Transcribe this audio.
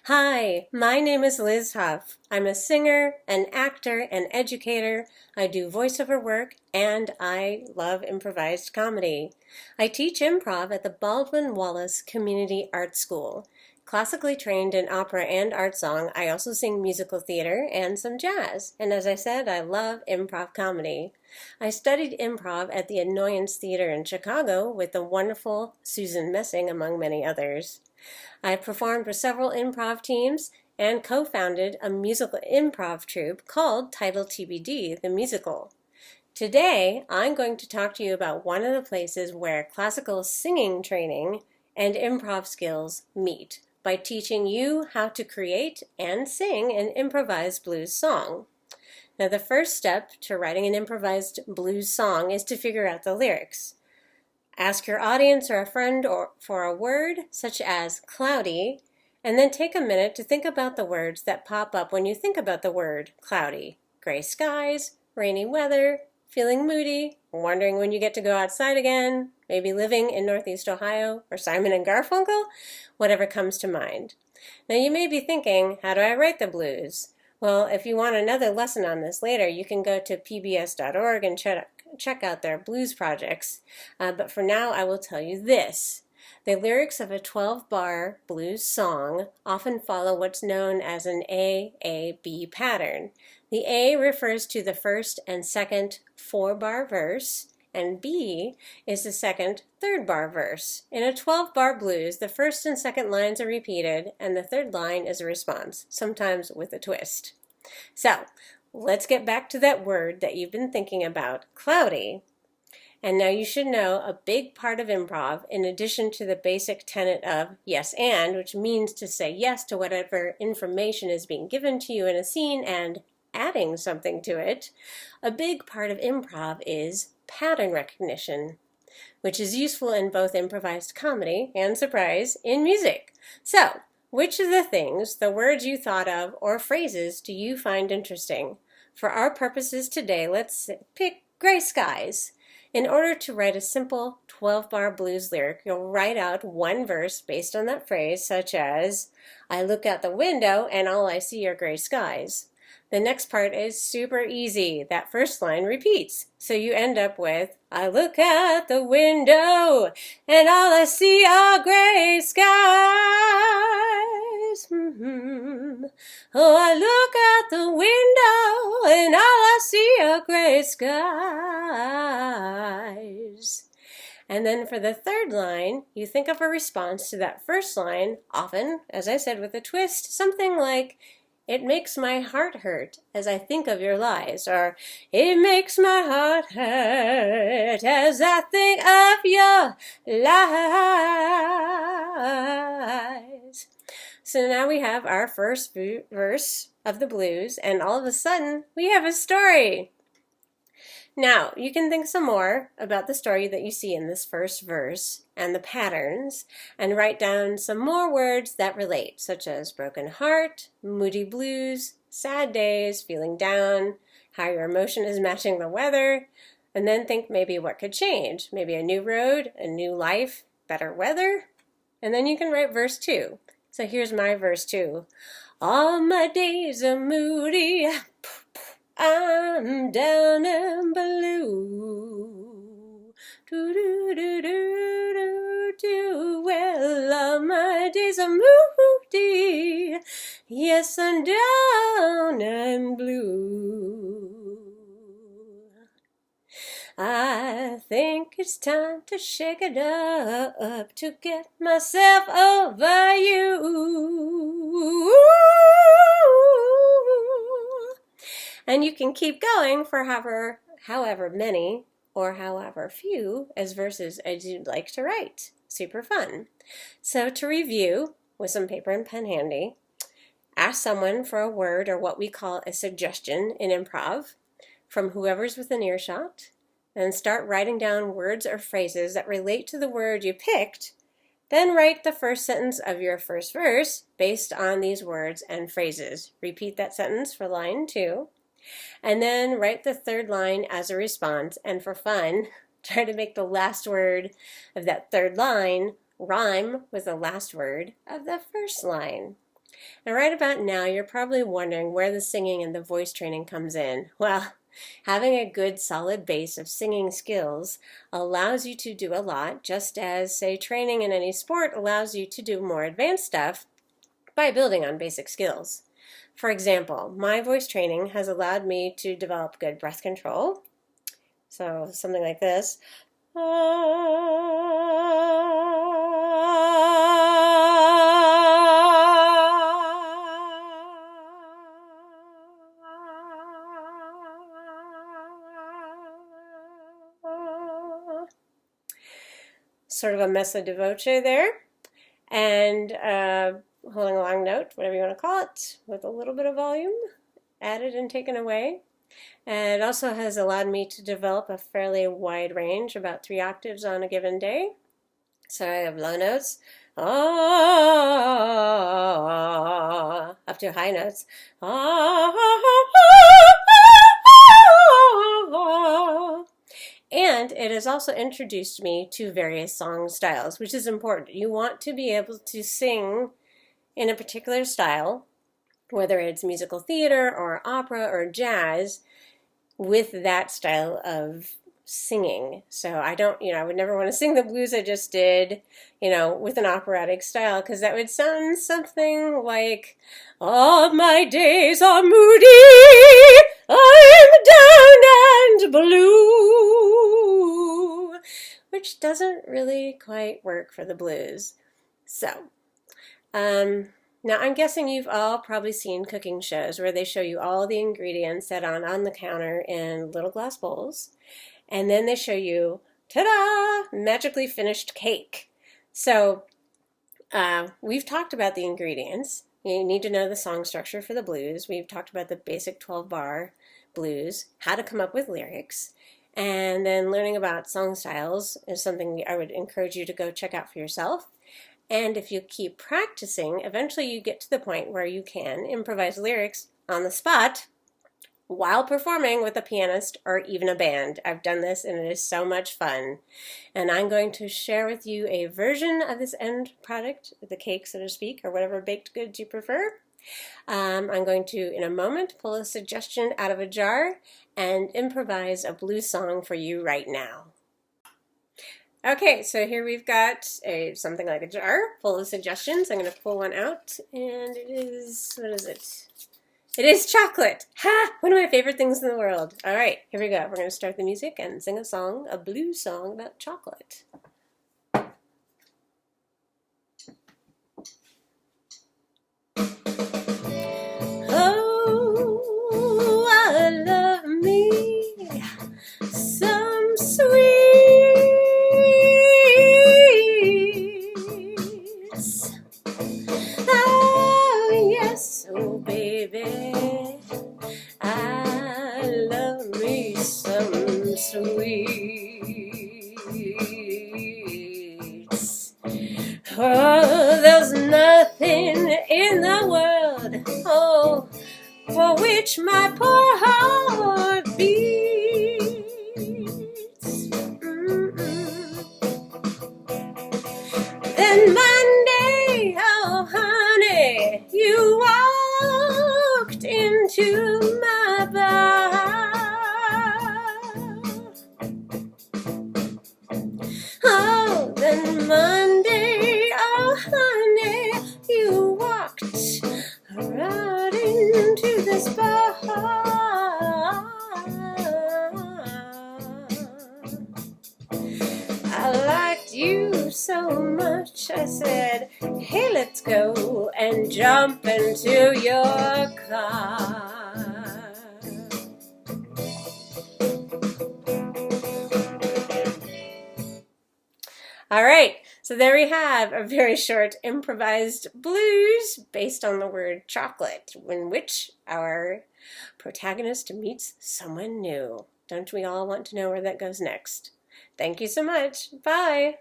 Hi, my name is Liz Huff. I'm a singer, an actor, an educator. I do voiceover work, and I love improvised comedy. I teach improv at the Baldwin Wallace Community Art School. Classically trained in opera and art song, I also sing musical theater and some jazz. And as I said, I love improv comedy. I studied improv at the Annoyance Theater in Chicago with the wonderful Susan Messing, among many others. I've performed with several improv teams and co-founded a musical improv troupe called Title TBD, the musical. Today, I'm going to talk to you about one of the places where classical singing training and improv skills meet by teaching you how to create and sing an improvised blues song. Now, the first step to writing an improvised blues song is to figure out the lyrics. Ask your audience or a friend for a word, such as cloudy, and then take a minute to think about the words that pop up when you think about the word cloudy. Gray skies, rainy weather, feeling moody, wondering when you get to go outside again, maybe living in Northeast Ohio, or Simon and Garfunkel, whatever comes to mind. Now you may be thinking, how do I write the blues? Well, if you want another lesson on this later, you can go to pbs.org and check out their blues projects. But for now, I will tell you this. The lyrics of a 12-bar blues song often follow what's known as an A-A-B pattern. The A refers to the first and second 4-bar verse, and B is the second 3rd-bar verse. In a 12-bar blues, the first and second lines are repeated, and the third line is a response, sometimes with a twist. So, let's get back to that word that you've been thinking about, cloudy. And now you should know a big part of improv, in addition to the basic tenet of yes and, which means to say yes to whatever information is being given to you in a scene and adding something to it, a big part of improv is pattern recognition, which is useful in both improvised comedy and, surprise, in music. So, which of the things, the words you thought of, or phrases do you find interesting? For our purposes today, let's pick gray skies. In order to write a simple 12-bar blues lyric, you'll write out one verse based on that phrase, such as, I look out the window and all I see are gray skies. The next part is super easy. That first line repeats. So you end up with, I look out the window and all I see are gray skies. Oh, I look out the window and all I see are gray skies. And then for the third line, you think of a response to that first line, often, as I said, with a twist, something like, it makes my heart hurt as I think of your lies, or it makes my heart hurt as I think of your lies. So now we have our first verse of the blues, and all of a sudden we have a story. Now, you can think some more about the story that you see in this first verse and the patterns, and write down some more words that relate, such as broken heart, moody blues, sad days, feeling down, how your emotion is matching the weather, and then think maybe what could change, maybe a new road, a new life, better weather, and then you can write verse 2. So here's my verse 2. All my days are moody, I'm down and blue. Do do do do do do. Well, all my days are moody. Yes, I'm down and blue. I think it's time to shake it up to get myself over you. And you can keep going for however many or however few as verses as you'd like to write. Super fun. So to review, with some paper and pen handy, ask someone for a word or what we call a suggestion in improv from whoever's within earshot, and start writing down words or phrases that relate to the word you picked. Then write the first sentence of your first verse based on these words and phrases. Repeat that sentence for line 2. And then write the third line as a response, and for fun, try to make the last word of that third line rhyme with the last word of the first line. And right about now, you're probably wondering where the singing and the voice training comes in. Well, having a good solid base of singing skills allows you to do a lot, just as, say, training in any sport allows you to do more advanced stuff by building on basic skills. For example, my voice training has allowed me to develop good breath control. So something like this. Sort of a messa di voce there. And holding a long note, whatever you want to call it, with a little bit of volume added and taken away. And it also has allowed me to develop a fairly wide range, about 3 octaves on a given day. So I have low notes, up to high notes, and it has also introduced me to various song styles, which is important. You want to be able to sing in a particular style, whether it's musical theater or opera or jazz, with that style of singing. So I would never want to sing the blues I just did, with an operatic style, because that would sound something like, all my days are moody, I'm down and blue, which doesn't really quite work for the blues. So, now I'm guessing you've all probably seen cooking shows where they show you all the ingredients set on the counter in little glass bowls, and then they show you, ta-da, magically finished cake. So we've talked about the ingredients. You need to know the song structure for the blues. We've talked about the basic 12-bar blues, how to come up with lyrics, and then learning about song styles is something I would encourage you to go check out for yourself. And if you keep practicing, eventually you get to the point where you can improvise lyrics on the spot while performing with a pianist or even a band. I've done this and it is so much fun. And I'm going to share with you a version of this end product, the cake, so to speak, or whatever baked goods you prefer. I'm going to, in a moment, pull a suggestion out of a jar and improvise a blues song for you right now. Okay, so here we've got something like a jar full of suggestions. I'm going to pull one out, and it is, what is it? It is chocolate! Ha! One of my favorite things in the world. All right, here we go. We're going to start the music and sing a song, a blues song about chocolate. Oh, I love me some sweets. Oh, yes, oh, baby. I love me some sweets. Oh, there's nothing in the world, oh, for which my poor heart beats. Then Monday, oh honey, you walked into my bar. Oh, then Monday, oh honey, you walked right into this bar. I liked you so much, I said, hey, let's go and jump into your car. All right, so there we have a very short improvised blues based on the word chocolate, in which our protagonist meets someone new. Don't we all want to know where that goes next? Thank you so much. Bye.